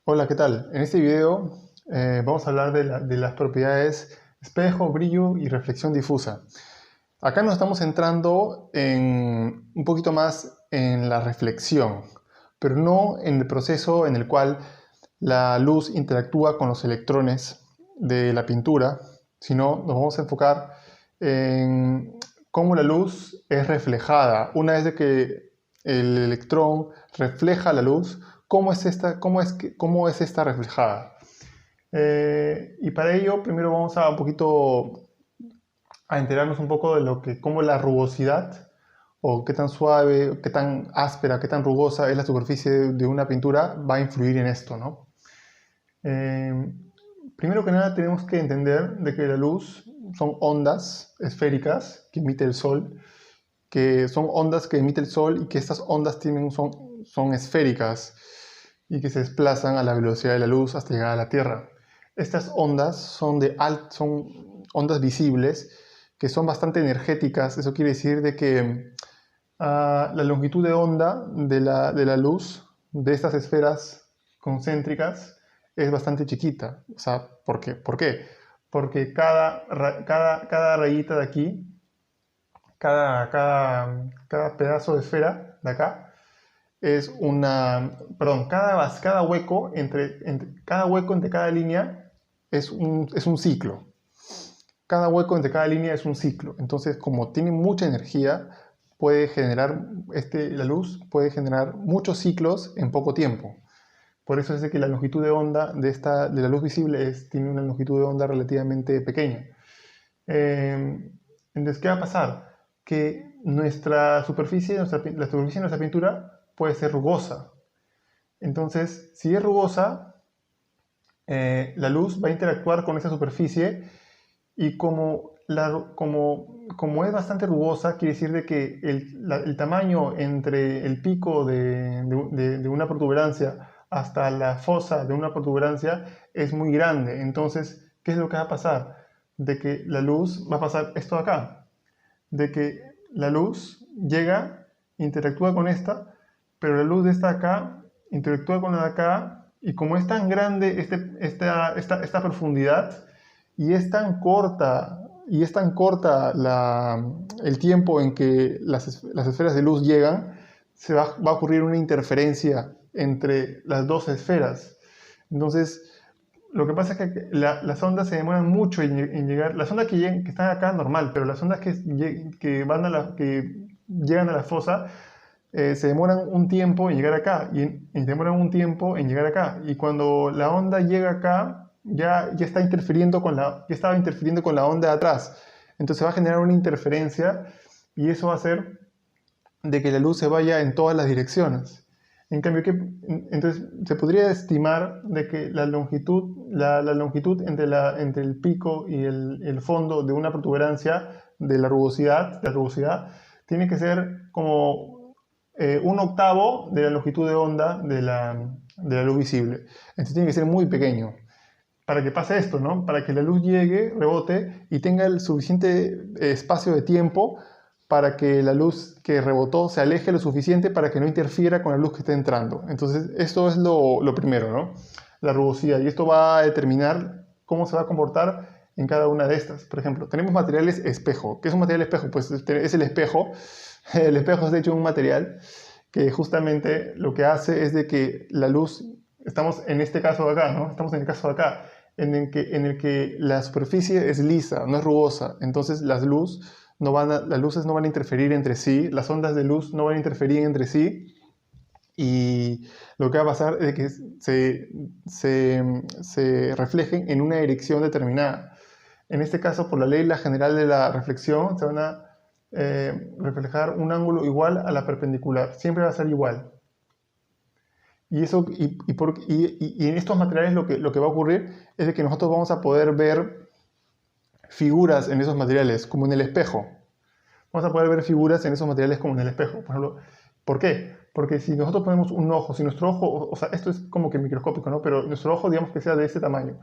Hola, ¿qué tal? En este video vamos a hablar de las propiedades espejo, brillo y reflexión difusa. Acá nos estamos centrando un poquito más en la reflexión, pero no en el proceso en el cual la luz interactúa con los electrones de la pintura, sino nos vamos a enfocar en cómo la luz es reflejada. Una vez de que el electrón refleja la luz, cómo es esta reflejada. Y para ello, primero vamos a un poquito a enterarnos un poco de cómo la rugosidad, o qué tan suave, qué tan áspera, qué tan rugosa es la superficie de una pintura, va a influir en esto, ¿no? Eh, Primero que nada tenemos que entender de que la luz son ondas esféricas que emite el Sol, que son ondas que emite el Sol y que estas ondas son esféricas y que se desplazan a la velocidad de la luz hasta llegar a la Tierra. Estas ondas son ondas visibles que son bastante energéticas. Eso quiere decir de que la longitud de onda de la luz de estas esferas concéntricas es bastante chiquita. O sea, ¿por qué? ¿Por qué? Porque cada rayita de aquí, cada pedazo de esfera de acá, perdón, cada hueco cada hueco entre cada línea es un ciclo. Cada hueco entre cada línea es un ciclo. Entonces, como tiene mucha energía, la luz puede generar muchos ciclos en poco tiempo. Por eso es de que la longitud de onda de la luz visible tiene una longitud de onda relativamente pequeña. Entonces, ¿qué va a pasar? Que la superficie de nuestra pintura puede ser rugosa. Entonces, si es rugosa, la luz va a interactuar con esa superficie y como es bastante rugosa, quiere decir de que el tamaño entre el pico de una protuberancia hasta la fosa de una protuberancia es muy grande. Entonces, ¿qué es lo que va a pasar? De que la luz va a pasar esto de acá, de que la luz llega, interactúa con esta, pero la luz de esta de acá interactúa con la de acá, y como es tan grande esta profundidad, y es tan corta el tiempo en que las esferas de luz llegan, va a ocurrir una interferencia entre las dos esferas. Entonces, lo que pasa es que las ondas se demoran mucho en llegar. Las ondas que están acá normal, pero las ondas que llegan a la fosa se demoran un tiempo en llegar acá y demoran un tiempo en llegar acá. Y cuando la onda llega acá, ya estaba interfiriendo con la onda de atrás. Entonces va a generar una interferencia y eso va a hacer de que la luz se vaya en todas las direcciones. En cambio, entonces se podría estimar de que la longitud entre el pico y el fondo de una protuberancia de la rugosidad tiene que ser como un octavo de la longitud de onda de la luz visible. Entonces tiene que ser muy pequeño para que pase esto, ¿no? Para que la luz llegue, rebote y tenga el suficiente espacio de tiempo para que la luz que rebotó se aleje lo suficiente para que no interfiera con la luz que está entrando. Entonces, esto es lo primero, ¿no? La rugosidad. Y esto va a determinar cómo se va a comportar en cada una de estas. Por ejemplo, tenemos materiales espejo. ¿Qué es un material espejo? Pues es el espejo. El espejo es de hecho un material que justamente lo que hace es de que la luz, estamos en este caso de acá, ¿no? Estamos en el caso de acá, en el que la superficie es lisa, no es rugosa. Entonces las luces no van a interferir entre sí, las ondas de luz no van a interferir entre sí, y lo que va a pasar es que se reflejen en una dirección determinada. En este caso, por la ley general de la reflexión, se van a reflejar un ángulo igual a la perpendicular. Siempre va a ser igual. Y en estos materiales lo que va a ocurrir es de que nosotros vamos a poder ver figuras en esos materiales, como en el espejo. Vamos a poder ver figuras en esos materiales como en el espejo. Por ejemplo, ¿por qué? Porque si nosotros ponemos un ojo, si nuestro ojo, o sea, esto es como que microscópico, ¿no? Pero nuestro ojo, digamos que sea de este tamaño.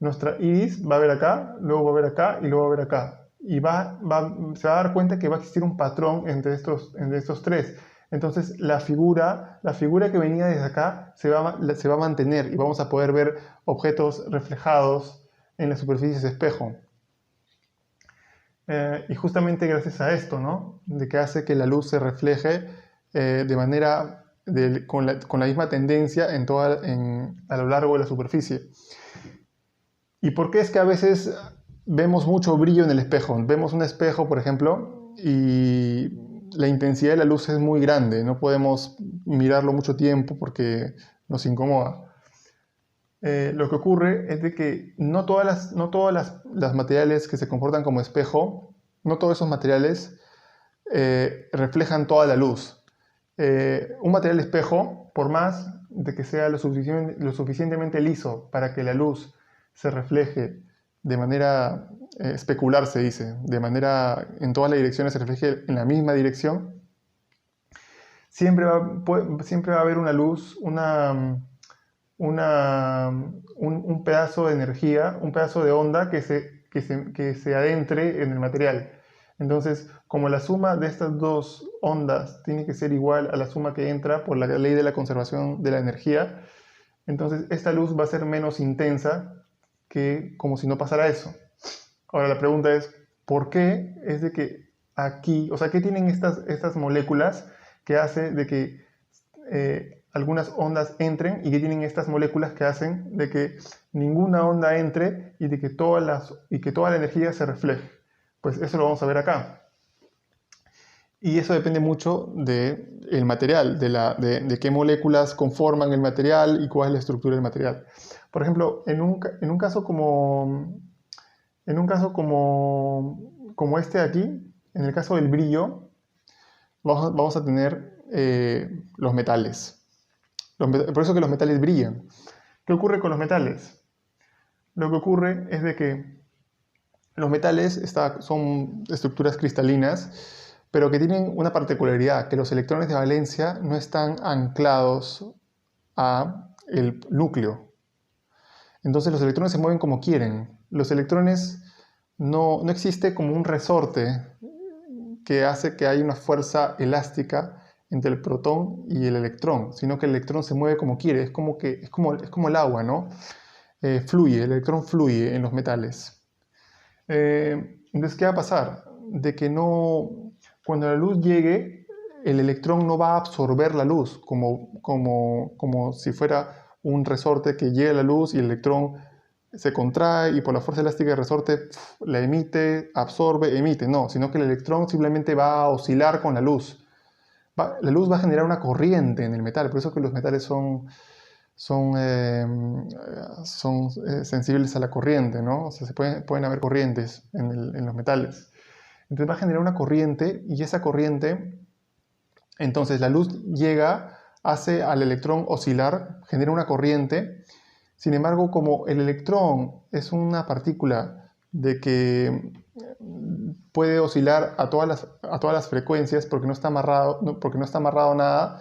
Nuestra iris va a ver acá, luego va a ver acá y luego va a ver acá. Y se va a dar cuenta que va a existir un patrón entre estos tres. Entonces la figura que venía desde acá se va a mantener y vamos a poder ver objetos reflejados en las superficies de espejo. Y justamente gracias a esto, ¿no? De que hace que la luz se refleje de manera, con la misma tendencia a lo largo de la superficie. ¿Y por qué es que a veces vemos mucho brillo en el espejo? Vemos un espejo, por ejemplo, y la intensidad de la luz es muy grande, no podemos mirarlo mucho tiempo porque nos incomoda. Lo que ocurre es de que no todas las materiales que se comportan como espejo, no todos esos materiales reflejan toda la luz. Un material espejo, por más de que sea lo suficientemente liso para que la luz se refleje de manera especular, se dice, de manera en todas las direcciones se refleje en la misma dirección, siempre va a haber una luz, un pedazo de energía, un pedazo de onda que se adentre en el material. Entonces, como la suma de estas dos ondas tiene que ser igual a la suma que entra por la ley de la conservación de la energía, entonces esta luz va a ser menos intensa que como si no pasara eso. Ahora la pregunta es, ¿por qué es de que aquí, o sea, qué tienen estas moléculas que hace de que algunas ondas entren y que tienen estas moléculas que hacen de que ninguna onda entre y de que toda la energía se refleje? Pues eso lo vamos a ver acá. Y eso depende mucho del material, de qué moléculas conforman el material y cuál es la estructura del material. Por ejemplo, en un caso como este de aquí, en el caso del brillo, vamos a tener los metales. Por eso que los metales brillan. ¿Qué ocurre con los metales? Lo que ocurre es de que los metales son estructuras cristalinas, pero que tienen una particularidad, que los electrones de valencia no están anclados a el núcleo. Entonces los electrones se mueven como quieren. Los electrones no existe como un resorte que hace que haya una fuerza elástica entre el protón y el electrón, sino que el electrón se mueve como quiere, es como el agua, ¿no? El electrón fluye en los metales. Entonces, ¿qué va a pasar? De que cuando la luz llegue, el electrón no va a absorber la luz como si fuera un resorte que llega a la luz y el electrón se contrae y por la fuerza elástica del resorte la emite, absorbe, emite. No, sino que el electrón simplemente va a oscilar con la luz. La luz va a generar una corriente en el metal, por eso que los metales son sensibles a la corriente, ¿no? O sea, pueden haber corrientes en los metales. Entonces va a generar una corriente y esa corriente, entonces la luz llega, hace al electrón oscilar, genera una corriente. Sin embargo, como el electrón es una partícula de que puede oscilar a todas las frecuencias porque no está amarrado nada,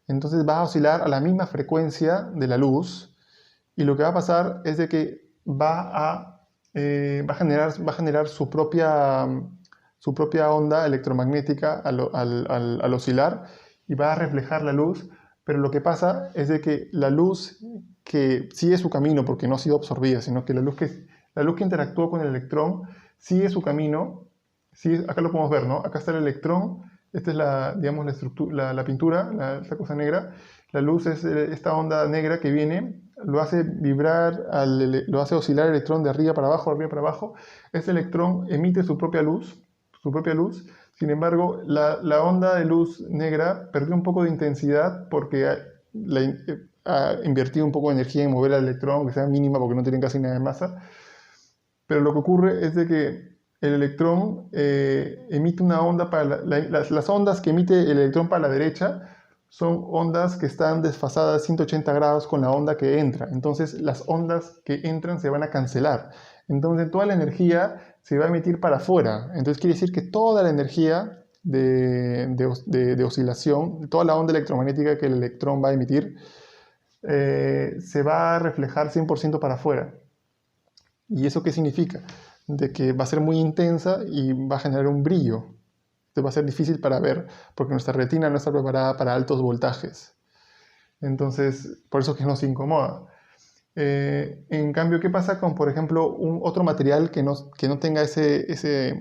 entonces va a oscilar a la misma frecuencia de la luz y lo que va a pasar es de que va a generar su propia onda electromagnética al oscilar y va a reflejar la luz, pero lo que pasa es de que la luz que sigue su camino porque no ha sido absorbida, sino que la luz que interactúa con el electrón sigue su camino, acá lo podemos ver, ¿no? Acá está el electrón. Esta es digamos, la estructura, la pintura, esta cosa negra. La luz es esta onda negra que viene, lo hace vibrar, lo hace oscilar el electrón de arriba para abajo. Este electrón emite su propia luz. Sin embargo, la onda de luz negra perdió un poco de intensidad porque ha invertido un poco de energía en mover al electrón, aunque sea mínima porque no tienen casi nada de masa. Pero lo que ocurre es de que el electrón emite una onda las ondas que emite el electrón para la derecha son ondas que están desfasadas 180 grados con la onda que entra. Entonces las ondas que entran se van a cancelar. Entonces toda la energía se va a emitir para afuera. Entonces quiere decir que toda la energía de oscilación, toda la onda electromagnética que el electrón va a emitir, se va a reflejar 100% para afuera. ¿Y eso qué significa? De que va a ser muy intensa y va a generar un brillo. te va a ser difícil para ver porque nuestra retina no está preparada para altos voltajes. Entonces, por eso es que nos incomoda. En cambio, ¿qué pasa con, por ejemplo, otro material que no tenga ese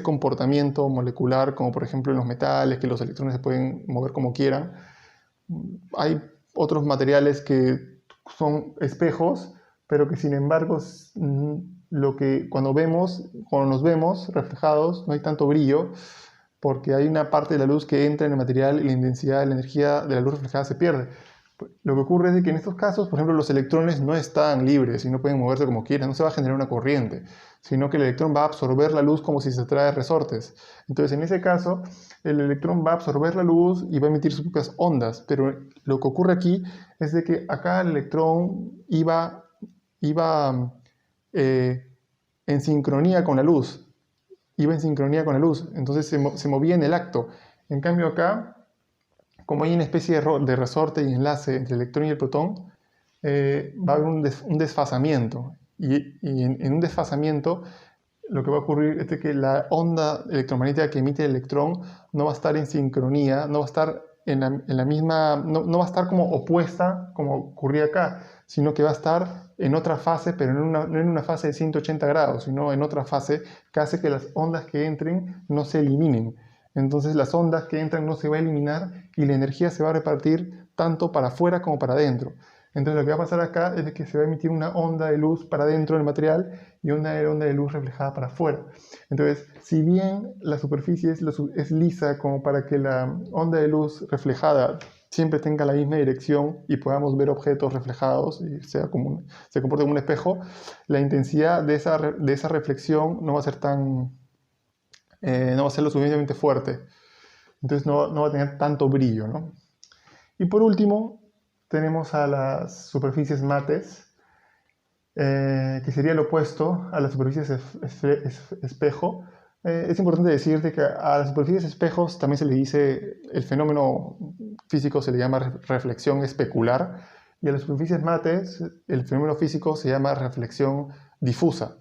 comportamiento molecular, como por ejemplo en los metales, que los electrones se pueden mover como quieran? Hay otros materiales que son espejos, pero que sin embargo, cuando nos vemos reflejados, no hay tanto brillo, porque hay una parte de la luz que entra en el material y la intensidad de la energía de la luz reflejada se pierde. Lo que ocurre es que en estos casos, por ejemplo, los electrones no están libres y no pueden moverse como quieran, no se va a generar una corriente, sino que el electrón va a absorber la luz como si se trae resortes. Entonces, en ese caso, el electrón va a absorber la luz y va a emitir sus propias ondas, pero lo que ocurre aquí es de que acá el electrón iba en sincronía con la luz, entonces se movía en el acto. En cambio acá, como hay una especie de resorte y enlace entre el electrón y el protón, va a haber un desfasamiento. Y en un desfasamiento, lo que va a ocurrir es que la onda electromagnética que emite el electrón no va a estar en sincronía, no va a estar en la misma, no va a estar como opuesta como ocurría acá, sino que va a estar en otra fase, pero no en una fase de 180 grados, sino en otra fase que hace que las ondas que entren no se eliminen. Entonces las ondas que entran no se va a eliminar y la energía se va a repartir tanto para afuera como para adentro. Entonces lo que va a pasar acá es que se va a emitir una onda de luz para dentro del material y una onda de luz reflejada para afuera. Entonces, si bien la superficie es lisa como para que la onda de luz reflejada siempre tenga la misma dirección y podamos ver objetos reflejados y se comporte como un espejo, la intensidad de esa reflexión no va a ser no va a ser lo suficientemente fuerte. Entonces no va a tener tanto brillo, ¿no? Y por último, tenemos a las superficies mates, que sería lo opuesto a las superficies espejo. Es importante decirte que a las superficies espejos también se le dice, el fenómeno físico se le llama reflexión especular, y a las superficies mates el fenómeno físico se llama reflexión difusa.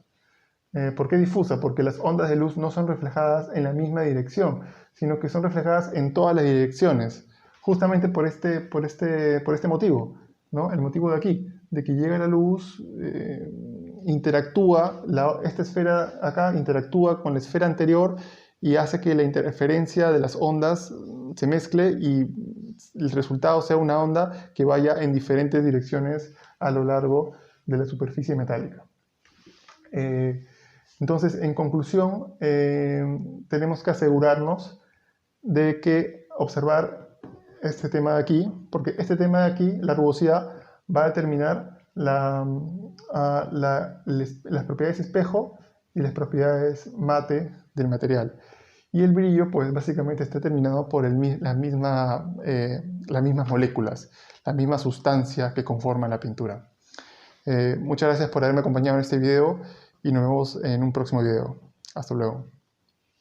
¿Por qué difusa? Porque las ondas de luz no son reflejadas en la misma dirección, sino que son reflejadas en todas las direcciones, justamente por este motivo, ¿no? El motivo de aquí, de que llega la luz, esta esfera acá interactúa con la esfera anterior y hace que la interferencia de las ondas se mezcle y el resultado sea una onda que vaya en diferentes direcciones a lo largo de la superficie metálica. Entonces, en conclusión, tenemos que asegurarnos de que observar este tema de aquí, porque este tema de aquí, la rugosidad, va a determinar las propiedades espejo y las propiedades mate del material. Y el brillo, pues básicamente está determinado por las mismas moléculas, la misma sustancia que conforman la pintura. Muchas gracias por haberme acompañado en este video y nos vemos en un próximo video. Hasta luego.